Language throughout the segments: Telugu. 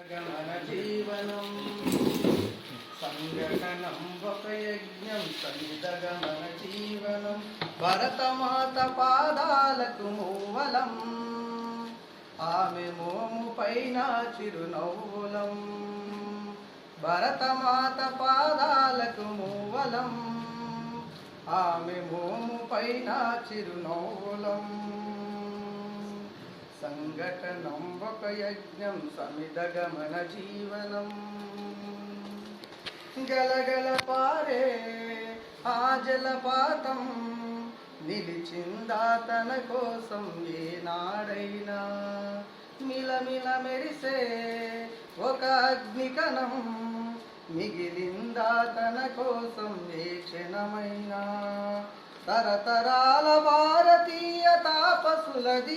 గమన జీవనం సంఘటనం ఒక యజ్ఞం సంగమన జీవనం భరతమాత పాదాలకు మూవలం ఆమె మోము పైన చిరునవ్వులం భరతమాత పాదాలకు మూవలం ఆమె మోము పైన చిరునవ్వులం సంఘటనం ఒక యజ్ఞం సమిదగమన జీవనం గలగల పారే ఆ జలపాతం నిలిచిందా తన కోసం ఏనాడైనా మిలమిల మెరిసే ఒక అగ్నికణం మిగిలిందా తన కోసం ఏ క్షణమైనా తరతరాల భారతీయ తాపసులది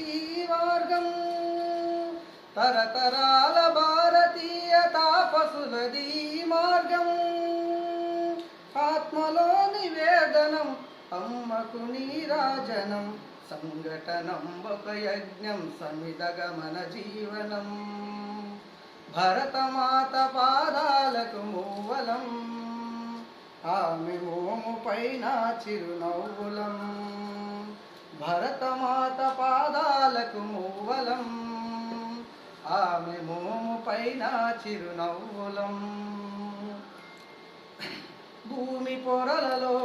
మార్గం తరతరాల భారతీయ తాపసులది మార్గం ఆత్మలో నివేదనం అమ్మకు నీరాజనం సంఘటనం ఒక యజ్ఞం సమిదగమన జీవనం భరతమాత పాదాలకు మూవలం ఆమె మోము పైన చిరునవ్వులం భరతమాత పాదాలకు మూవలం ఆమె మోము పైన చిరునవ్వులం భూమి పొరలలో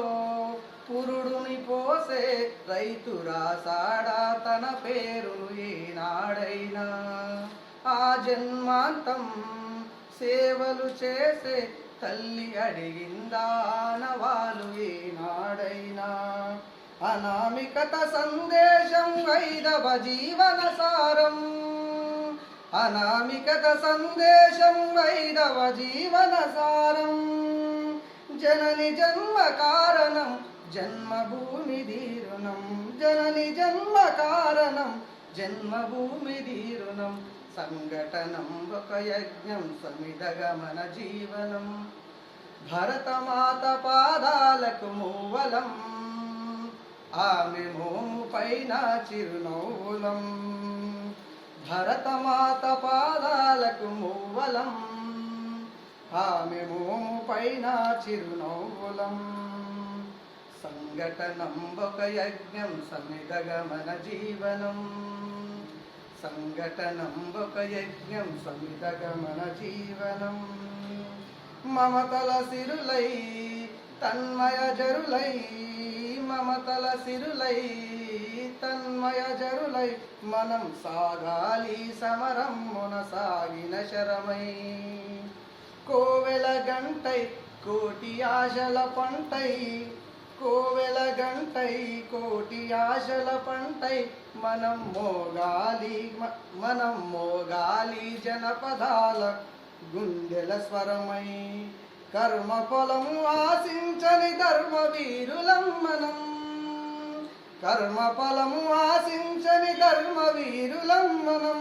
పురుడుని పోసే రైతు రాసాడా తన పేరును ఏనాడైనా ఆ జన్మాంతం సేవలు చేసే తల్లి అడిగిందానవాలు ఏనాడైనా అనామికత సందేశం వైదవ జీవన సారం అనామికత సందేశం వైదవ జీవన సారం జనని జన్మ కారణం జన్మభూమి దీరుణం జనని జన్మ కారణం జన్మభూమి దీరుణం సంఘటనం ఒక యజ్ఞం సమిదగమన జీవనం భరతమాత పాదాలకు మూవలం ఆమె మోము పైన చిరునవ్వులం భరతమాత పాదాలకు మూవలం ఆమె మోము పైన చిరునవ్వులం సంఘటనం ఒక యజ్ఞం సమిదగమన జీవనం సంఘటనం ఒక యజ్ఞం సమిదగమన జీవనం మమతల సిరులై తన్మయ జరులై మమతల సిరులై తన్మయ జరులై మనం సాగాలి సమరం మునసాగిన శరమై కోవెల గంటై కోటి ఆశల పంటై కోవెల గంటై కోటి ఆశల పంటై మనం మోగాలి జనపదాల గుండెల స్వరమై కర్మ పొలం ఆశించని ధర్మవీరులం మనం కర్మ ఫలము ఆశించని ధర్మవీరులం మనం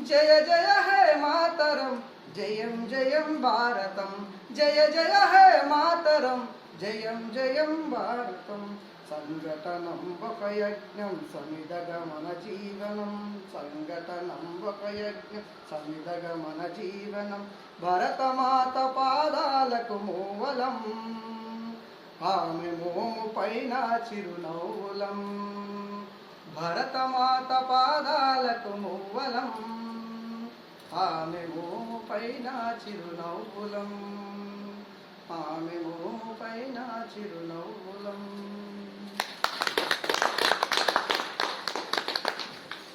జయ జయ హే మాతరం జయం జయం భారతం జయ జయ హే మాతరం జయం జయం భారతం సంఘటనం ఒక యజ్ఞం సమిదగమన జీవనం సంఘటనం ఒక యజ్ఞం సమిదగమన జీవనం భరతమాత పాదాలకు మూవలం ఆమె మోము పైన చిరునవ్వులం భరతమాత పాదాలకు మూవలం ఆమె మోము పైన చిరునవ్వులం ఆమె మోము పైన చిరునవ్వులం